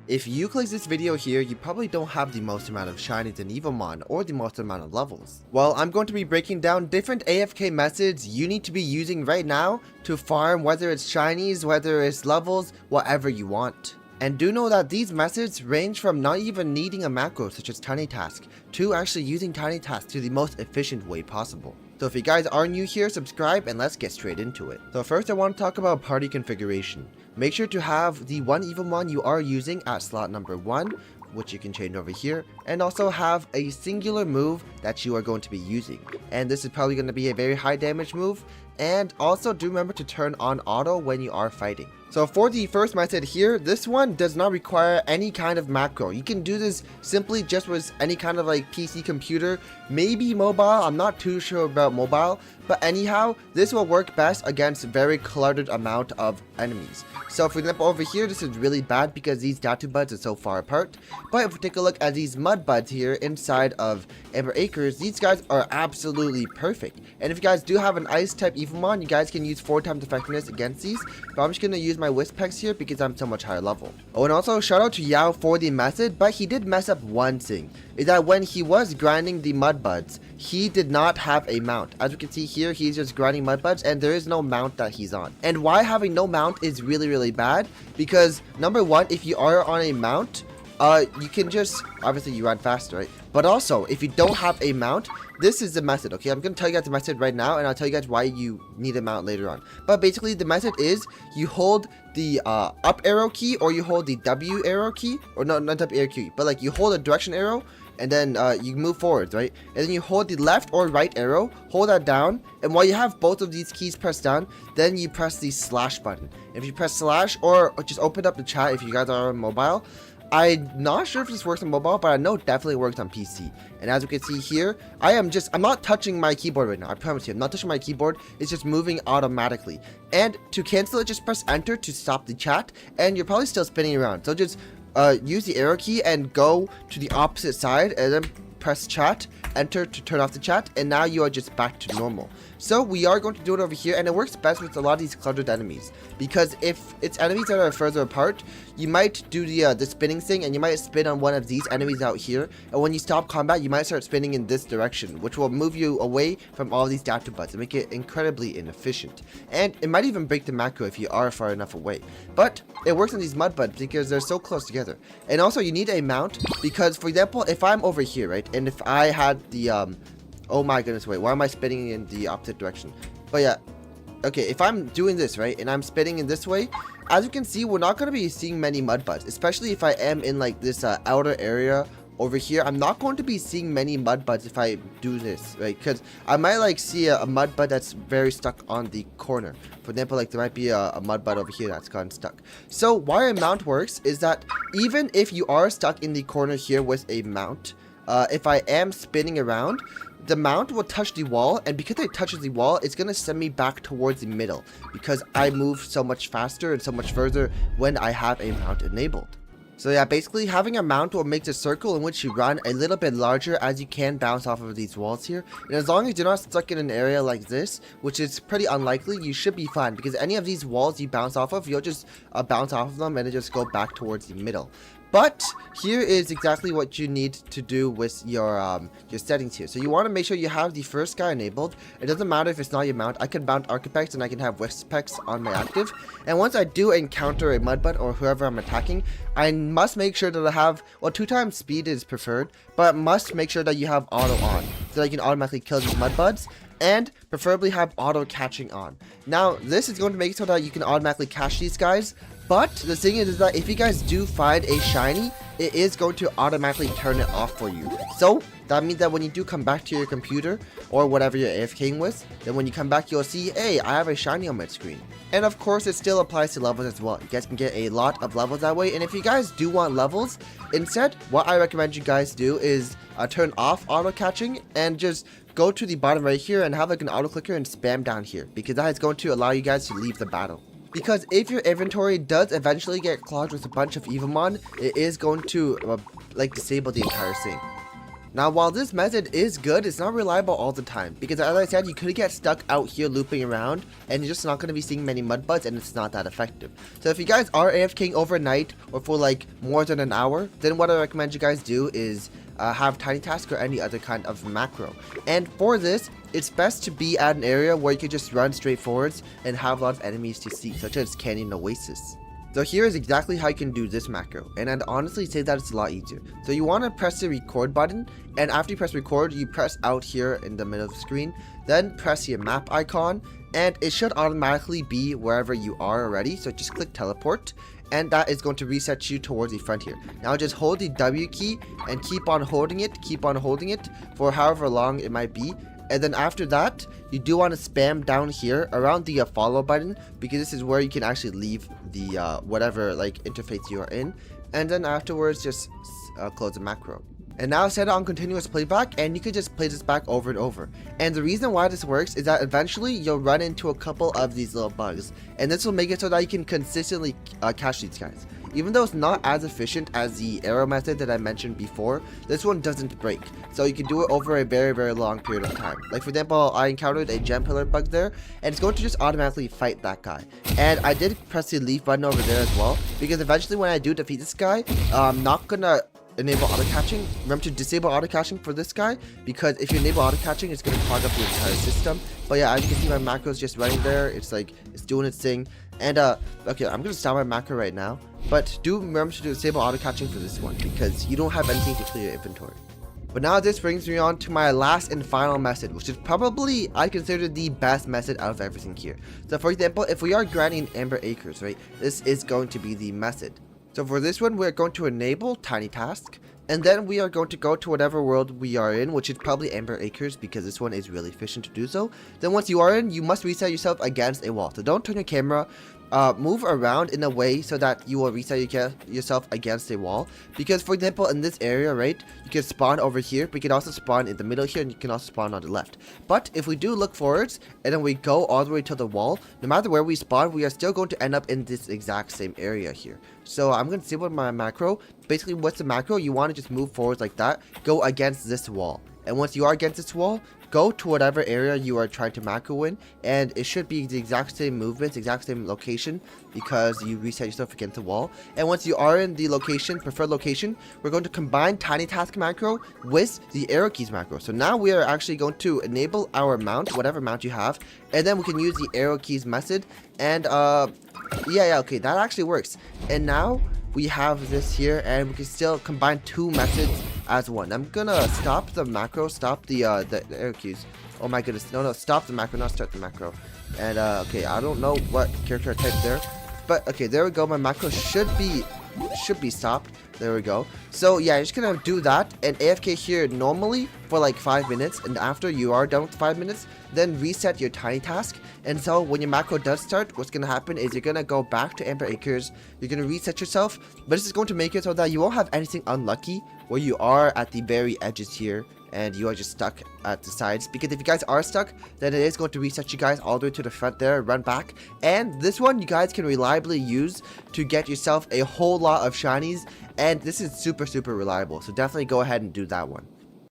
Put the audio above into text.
If you click this video here, you probably don't have the most amount of shinies in Evomon or the most amount of levels. Well, I'm going to be breaking down different AFK methods you need to be using right now to farm, whether it's shinies, whether it's levels, whatever you want. And do know that these methods range from not even needing a macro such as Tiny Task to actually using Tiny Task to the most efficient way possible. So if you guys are new here, subscribe and let's get straight into it. So first I want to talk about party configuration. Make sure to have the one Evomon you are using at slot number 1, which you can change over here, and also have a singular move that you are going to be using. And this is probably going to be a very high damage move, and also do remember to turn on auto when you are fighting. So for the first method here, this one does not require any kind of macro. You can do this simply just with any kind of like PC computer, maybe mobile. I'm not too sure about mobile, but anyhow, this will work best against a very cluttered amount of enemies. So for example, over here, this is really bad because these Datu buds are so far apart. But if we take a look at these mud buds here inside of Amber Acres, these guys are absolutely perfect. And if you guys do have an ice type Evomon, you guys can use 4 times effectiveness against these. But I'm just going to use my Wispex here because I'm so much higher level. Oh, and also shout out to Yao for the method, but he did mess up one thing, is that when he was grinding the mud buds, he did not have a mount. As we can see here, he's just grinding mud buds and there is no mount that he's on. And why having no mount is really bad, because number one, if you are on a mount, you can just, obviously you run faster, right? But also, if you don't have a mount, this is the method, okay? I'm going to tell you guys the method right now, and I'll tell you guys why you need a mount later on. But basically, the method is you hold the up arrow key, or you hold the W arrow key, or no, not W arrow key, but like you hold a direction arrow, and then you move forwards, right? And then you hold the left or right arrow, hold that down, and while you have both of these keys pressed down, then you press the slash button. If you press slash, or just open up the chat if you guys are on mobile. I'm not sure if this works on mobile, but I know it definitely works on PC. And as you can see here, I'm not touching my keyboard right now. I promise you, I'm not touching my keyboard. It's just moving automatically. And to cancel it, just press enter to stop the chat, and you're probably still spinning around. So just use the arrow key and go to the opposite side, and then press chat, enter to turn off the chat, and now you are just back to normal. So we are going to do it over here, and it works best with a lot of these cluttered enemies, because if it's enemies that are further apart, you might do the spinning thing, and you might spin on one of these enemies out here, and when you stop combat, you might start spinning in this direction, which will move you away from all these Datu buds and make it incredibly inefficient. And it might even break the macro if you are far enough away. But it works on these mud buds because they're so close together. And also you need a mount, because for example, if I'm over here, right, and if I had the oh my goodness, wait, why am I spinning in the opposite direction? But yeah, okay, if I'm doing this, right, and I'm spinning in this way, as you can see, we're not going to be seeing many mud buds, especially if I am in like this outer area over here. I'm not going to be seeing many mud buds if I do this, right, because I might like see a mud bud that's very stuck on the corner. For example, like there might be a mud bud over here that's gotten stuck. So why a mount works is that even if you are stuck in the corner here with a mount, if I am spinning around, the mount will touch the wall, and because it touches the wall, it's going to send me back towards the middle, because I move so much faster and so much further when I have a mount enabled. So yeah, basically having a mount will make the circle in which you run a little bit larger, as you can bounce off of these walls here. And as long as you're not stuck in an area like this, which is pretty unlikely, you should be fine, because any of these walls you bounce off of, you'll just bounce off of them and then just go back towards the middle. But here is exactly what you need to do with your settings here. So you want to make sure you have the first guy enabled. It doesn't matter if it's not your mount. I can mount Archipex and I can have Wispex on my active. And once I do encounter a mudbud or whoever I'm attacking, I must make sure that I have, well, 2 times speed is preferred, but must make sure that you have auto on, so that you can automatically kill these mudbuds. And preferably have auto catching on. Now, this is going to make it so that you can automatically catch these guys. But the thing is that if you guys do find a shiny, it is going to automatically turn it off for you. So that means that when you do come back to your computer or whatever you're AFKing with, then when you come back, you'll see, hey, I have a shiny on my screen. And of course, it still applies to levels as well. You guys can get a lot of levels that way. And if you guys do want levels, instead, what I recommend you guys do is turn off auto catching and just go to the bottom right here and have like an auto clicker and spam down here, because that is going to allow you guys to leave the battle. Because if your inventory does eventually get clogged with a bunch of Evomon, it is going to like disable the entire thing. Now, while this method is good, it's not reliable all the time, because as I said, you could get stuck out here looping around, and you're just not going to be seeing many mud buds, and it's not that effective. So if you guys are AFKing overnight, or for like more than an hour, then what I recommend you guys do is have Tiny Task or any other kind of macro. And for this, it's best to be at an area where you can just run straight forwards and have a lot of enemies to see, such as Canyon Oasis. So here is exactly how you can do this macro, and I'd honestly say that it's a lot easier. So you want to press the record button, and after you press record, you press out here in the middle of the screen, then press your map icon, and it should automatically be wherever you are already. So just click teleport, and that is going to reset you towards the front here. Now just hold the W key and keep on holding it for however long it might be. And then after that, you do want to spam down here around the follow button, because this is where you can actually leave the whatever like interface you are in. And then afterwards, just close the macro. And now set it on continuous playback, and you can just play this back over and over. And the reason why this works is that eventually you'll run into a couple of these little bugs, and this will make it so that you can consistently catch these guys. Even though it's not as efficient as the arrow method that I mentioned before, this one doesn't break. So you can do it over a very, very long period of time. Like for example, I encountered a gem pillar bug there, and it's going to just automatically fight that guy. And I did press the leave button over there as well, because eventually when I do defeat this guy, I'm not gonna enable auto catching. Remember to disable auto catching for this guy, because if you enable auto catching, it's going to clog up the entire system. But yeah, as you can see, my macro is just running there. It's like it's doing its thing. And okay, I'm going to stop my macro right now, but do remember to disable auto catching for this one, because you don't have anything to clear your inventory. But now this brings me on to my last and final method, which is probably I consider the best method out of everything here. So for example, if we are grinding Amber Acres, right, this is going to be the method. So for this one, we're going to enable Tiny Task, and then we are going to go to whatever world we are in, which is probably Amber Acres, because this one is really efficient to do so. Then once you are in, you must reset yourself against a wall. So don't turn your camera, move around in a way so that you will reset yourself against a wall. Because for example, in this area, right, you can spawn over here, but you can also spawn in the middle here, and you can also spawn on the left. But if we do look forwards, and then we go all the way to the wall, no matter where we spawn, we are still going to end up in this exact same area here. So I'm going to disable my macro. Basically, what's the macro? You want to just move forward like that, go against this wall. And once you are against this wall, go to whatever area you are trying to macro in, and it should be the exact same movements, exact same location, because you reset yourself against the wall. And once you are in the location, preferred location, we're going to combine Tiny Task macro with the arrow keys macro. So now we are actually going to enable our mount, whatever mount you have, and then we can use the arrow keys method. And yeah, okay, that actually works. And now we have this here, and we can still combine two methods as one. I'm gonna stop the macro, stop the arrow keys. Oh my goodness, no, stop the macro, not start the macro. And okay, I don't know what character I typed there, but okay, there we go. My macro should be stopped. There we go. So yeah, you're just gonna do that and AFK here normally for like 5 minutes, and after you are done with 5 minutes, then reset your Tiny Task. And so when your macro does start, what's gonna happen is you're gonna go back to Amber Acres, you're gonna reset yourself, but this is going to make it so that you won't have anything unlucky where you are at the very edges here and you are just stuck at the sides. Because if you guys are stuck, then it is going to reset you guys all the way to the front there, run back. And this one you guys can reliably use to get yourself a whole lot of shinies, and this is super reliable, so definitely go ahead and do that one.